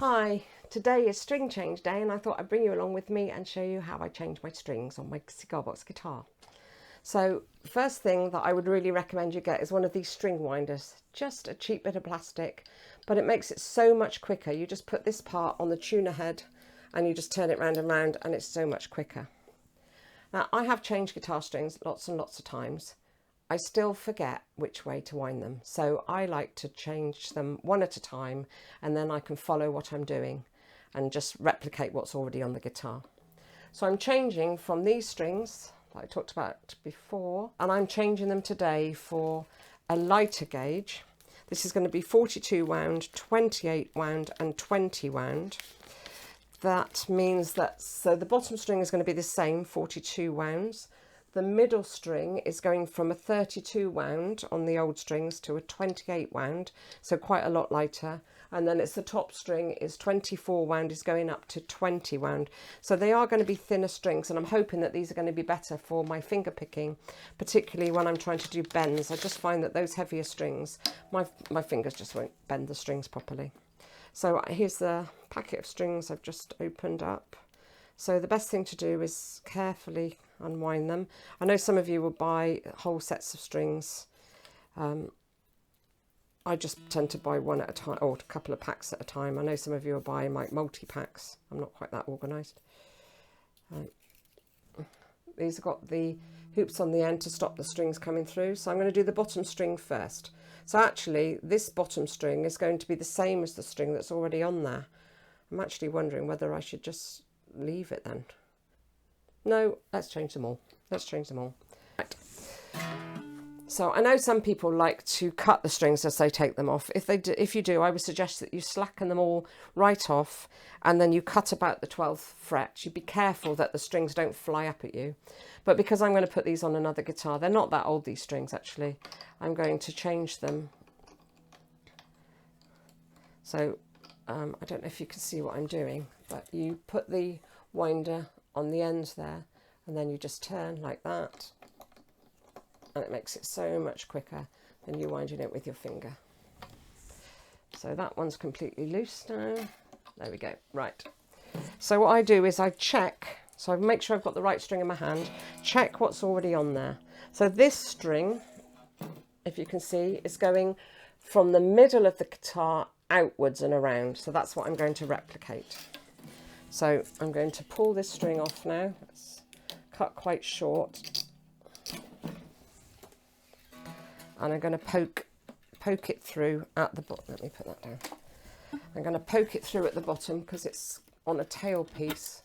Hi, today is string change day and I thought I'd bring you along with me and show you how I change my strings on my Cigar Box guitar. So first thing that I would really recommend you get is one of these string winders. Just a cheap bit of plastic, but it makes it so much quicker. You just put this part on the tuner head and you just turn it round and round and it's so much quicker. Now I have changed guitar strings lots and lots of times. I still forget which way to wind them. So I like to change them one at a time and then I can follow what I'm doing and just replicate what's already on the guitar. So I'm changing from these strings that I talked about before, and I'm changing them today for a lighter gauge. This is going to be 42 wound, 28 wound and 20 wound. That means that, so the bottom string is going to be the same, 42 wounds. The middle string is going from a 32 wound on the old strings to a 28 wound, so quite a lot lighter. And then it's the top string is 24 wound, is going up to 20 wound. So they are going to be thinner strings, and I'm hoping that these are going to be better for my finger picking, particularly when I'm trying to do bends. I just find that those heavier strings, my fingers just won't bend the strings properly. So here's the packet of strings I've just opened up. So the best thing to do is carefully unwind them. I know some of you will buy whole sets of strings. I just tend to buy one at a time, or a couple of packs at a time. I know some of you are buying like multi-packs. I'm not quite that organised. These have got the hoops on the end to stop the strings coming through. So I'm going to do the bottom string first. So actually this bottom string is going to be the same as the string that's already on there. I'm actually wondering whether I should just leave it then. No, let's change them all. Let's change them all. Right. So I know some people like to cut the strings as they take them off. If you do, I would suggest that you slacken them all right off and then you cut about the 12th fret. You be careful that the strings don't fly up at you. But because I'm going to put these on another guitar, they're not that old, these strings actually. I'm going to change them. So I don't know if you can see what I'm doing, but you put the winder on the end there and then you just turn like that, and it makes it so much quicker than you winding it with your finger. So that one's completely loose now. There we go. Right, so what I do is I check, so I make sure I've got the right string in my hand, check what's already on there. So this string, if you can see, is going from the middle of the guitar outwards and around, so that's what I'm going to replicate. So I'm going to pull this string off now. It's cut quite short, and I'm going to poke it through at the bottom. Let me put that down. I'm going to poke it through at the bottom because it's on a tail piece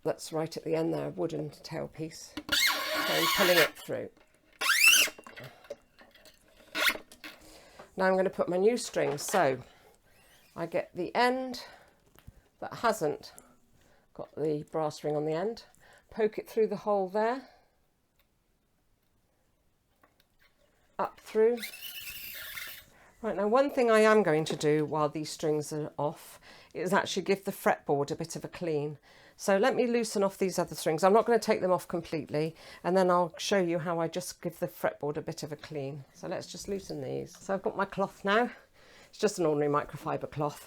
that's right at the end there, a wooden tail piece. So I'm pulling it through. Now I'm going to put my new string. So I get the end that hasn't got the brass ring on the end, poke it through the hole there, up through. Right, now one thing I am going to do while these strings are off is actually give the fretboard a bit of a clean. So let me loosen off these other strings. I'm not going to take them off completely, and then I'll show you how I just give the fretboard a bit of a clean. So let's just loosen these. So I've got my cloth now. It's just an ordinary microfiber cloth,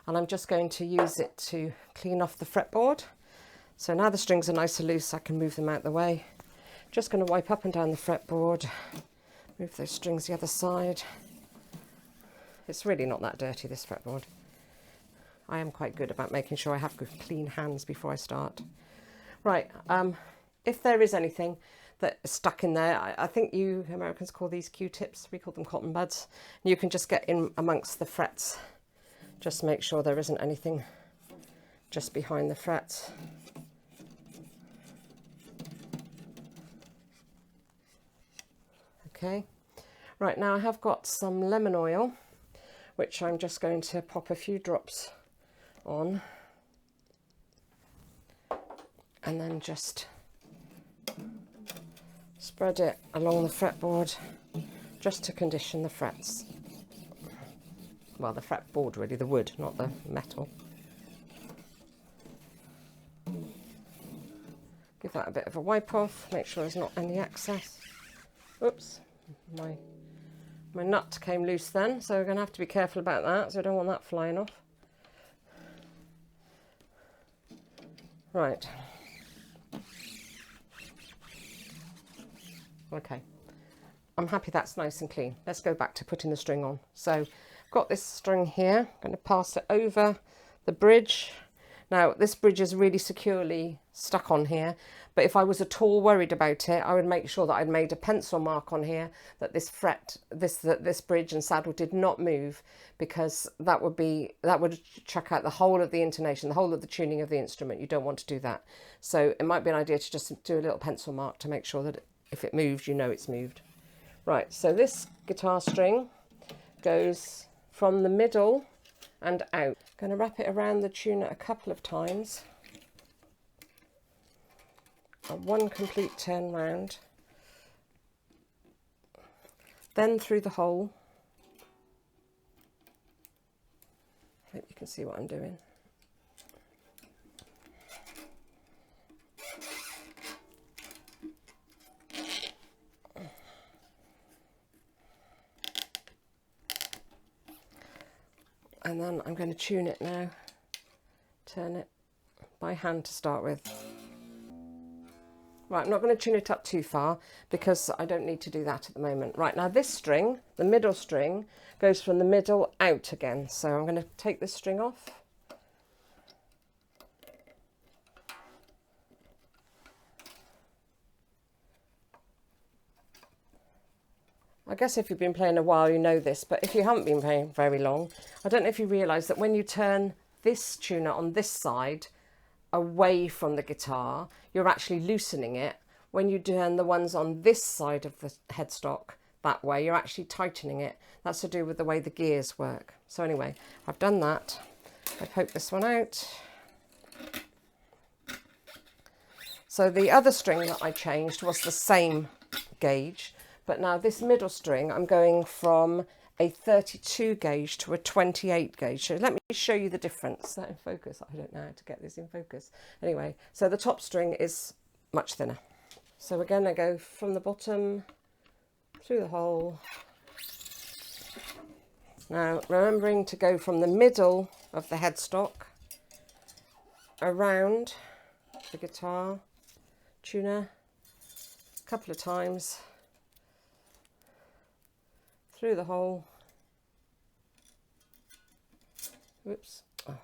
and I'm just going to use it to clean off the fretboard. So now the strings are nice and loose, I can move them out the way. Just going to wipe up and down the fretboard, move those strings the other side. It's really not that dirty, this fretboard. I am quite good about making sure I have good clean hands before I start. Right, if there is anything that is stuck in there, I think you Americans call these Q-tips, we call them cotton buds. You can just get in amongst the frets. Just make sure there isn't anything just behind the frets. Okay, right, now I have got some lemon oil, which I'm just going to pop a few drops on, and then just spread it along the fretboard just to condition the frets. Well, the fretboard really, the wood, not the metal. Give that a bit of a wipe off, make sure there's not any excess. Oops, my nut came loose then, so we're going to have to be careful about that, so I don't want that flying off. Right. Okay. I'm happy that's nice and clean. Let's go back to putting the string on. So I've got this string here. I'm going to pass it over the bridge. Now this bridge is really securely stuck on here, but if I was at all worried about it, I would make sure that I'd made a pencil mark on here that this this bridge and saddle did not move, because that would chuck out the whole of the intonation, the whole of the tuning of the instrument. You don't want to do that. So it might be an idea to just do a little pencil mark to make sure that if it moves, you know it's moved. Right, so this guitar string goes from the middle and out. I'm going to wrap it around the tuner a couple of times. One complete turn round. Then through the hole. I hope you can see what I'm doing. And then I'm going to tune it now, turn it by hand to start with. Right, I'm not going to tune it up too far because I don't need to do that at the moment. Right, now this string, the middle string, goes from the middle out again. So I'm going to take this string off. I guess if you've been playing a while, you know this, but if you haven't been playing very long, I don't know if you realise that when you turn this tuner on this side away from the guitar, you're actually loosening it. When you turn the ones on this side of the headstock that way, you're actually tightening it. That's to do with the way the gears work. So anyway, I've done that. I poke this one out. So the other string that I changed was the same gauge. But now this middle string, I'm going from a 32 gauge to a 28 gauge. So let me show you the difference. Is that in focus? I don't know how to get this in focus. Anyway, so the top string is much thinner. So again, I go from the bottom through the hole. Now, remembering to go from the middle of the headstock around the guitar tuner a couple of times. Through the hole. Whoops. Oh.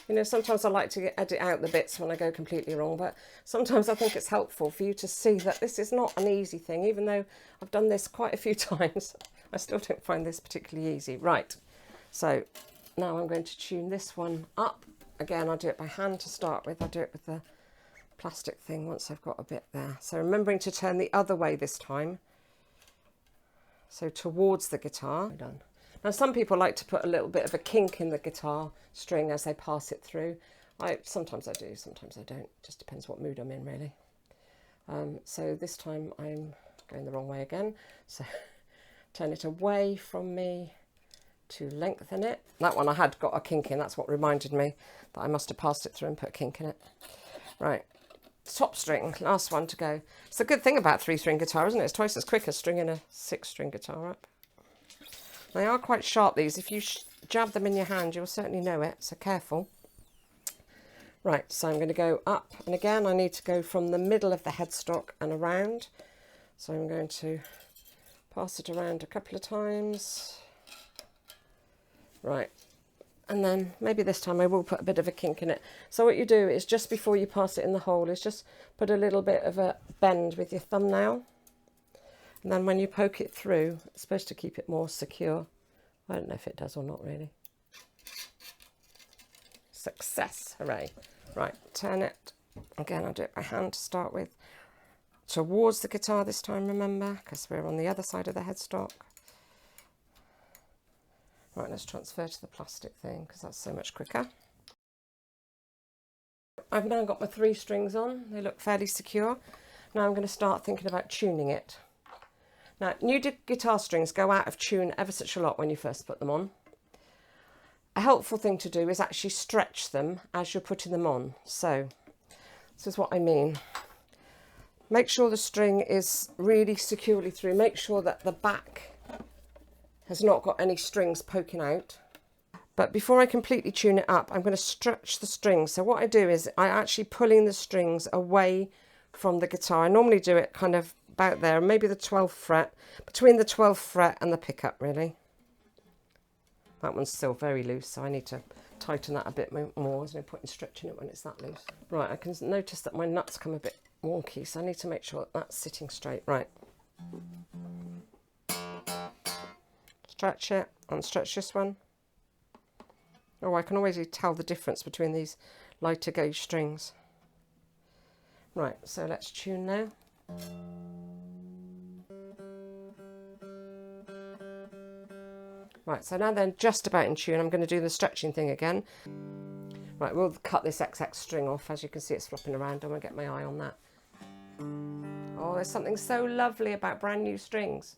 You know, sometimes I like to edit out the bits when I go completely wrong, but sometimes I think it's helpful for you to see that this is not an easy thing. Even though I've done this quite a few times, I still don't find this particularly easy. Right, so now I'm going to tune this one up. Again, I'll do it by hand to start with. I'll do it with the plastic thing once I've got a bit there. So remembering to turn the other way this time. So towards the guitar. Done. Now some people like to put a little bit of a kink in the guitar string as they pass it through. Sometimes I do, sometimes I don't. Just depends what mood I'm in, really. So this time I'm going the wrong way again. So turn it away from me to lengthen it. That one I had got a kink in. That's what reminded me that I must have passed it through and put a kink in it. Right, top string, last one to go. It's a good thing about 3-string guitar, isn't it? It's twice as quick as stringing a 6-string guitar up. They are quite sharp, these. If you jab them in your hand, you'll certainly know it, so careful. Right, so I'm going to go up, and again I need to go from the middle of the headstock and around. So I'm going to pass it around a couple of times. Right, and then maybe this time I will put a bit of a kink in it. So what you do is just before you pass it in the hole is just put a little bit of a bend with your thumbnail. And then when you poke it through, it's supposed to keep it more secure. I don't know if it does or not really. Success, hooray. Right, turn it. Again, I'll do it by hand to start with. Towards the guitar this time, remember, because we're on the other side of the headstock. Right, let's transfer to the plastic thing because that's so much quicker. I've now got my 3 strings on. They look fairly secure. Now I'm going to start thinking about tuning it. Now, new guitar strings go out of tune ever such a lot when you first put them on. A helpful thing to do is actually stretch them as you're putting them on. So, this is what I mean. Make sure the string is really securely through. Make sure that the back has not got any strings poking out. But before I completely tune it up, I'm going to stretch the strings. So what I do is I actually pulling the strings away from the guitar. I normally do it kind of about there, maybe the 12th fret, between the 12th fret and the pickup really. That one's still very loose, so I need to tighten that a bit more. There's no point in stretching it when it's that loose. Right, I can notice that my nuts come a bit wonky, so I need to make sure that that's sitting straight. Right. Stretch it and stretch this one. Oh, I can always tell the difference between these lighter gauge strings. Right, so let's tune now. Right, so now then, just about in tune, I'm going to do the stretching thing again. Right, we'll cut this XX string off. As you can see, it's flopping around. I'm going to get my eye on that. Oh, there's something so lovely about brand new strings.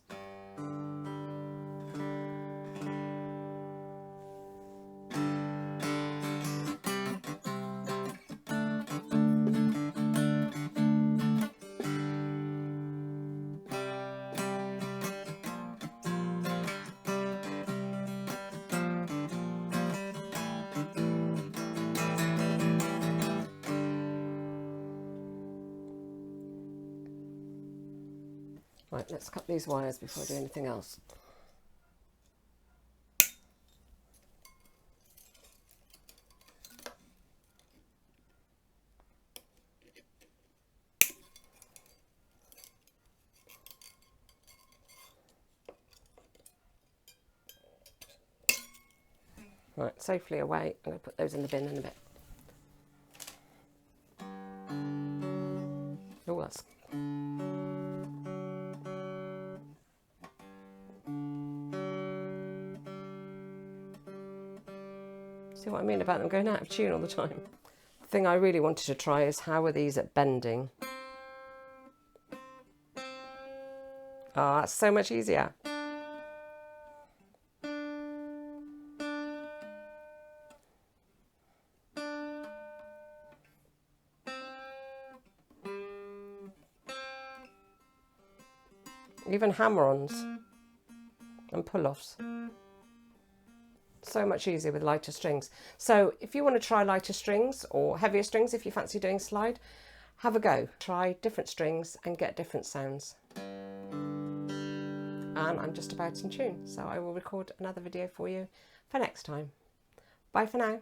Right, let's cut these wires before I do anything else. Right, safely away. I'm going to put those in the bin in a bit. Oh, that's... See what I mean about them going out of tune all the time? The thing I really wanted to try is how are these at bending? Oh, that's so much easier. Even hammer-ons and pull-offs. So much easier with lighter strings. So if you want to try lighter strings or heavier strings, if you fancy doing slide, have a go. Try different strings and get different sounds. And I'm just about in tune, so I will record another video for you for next time. Bye for now.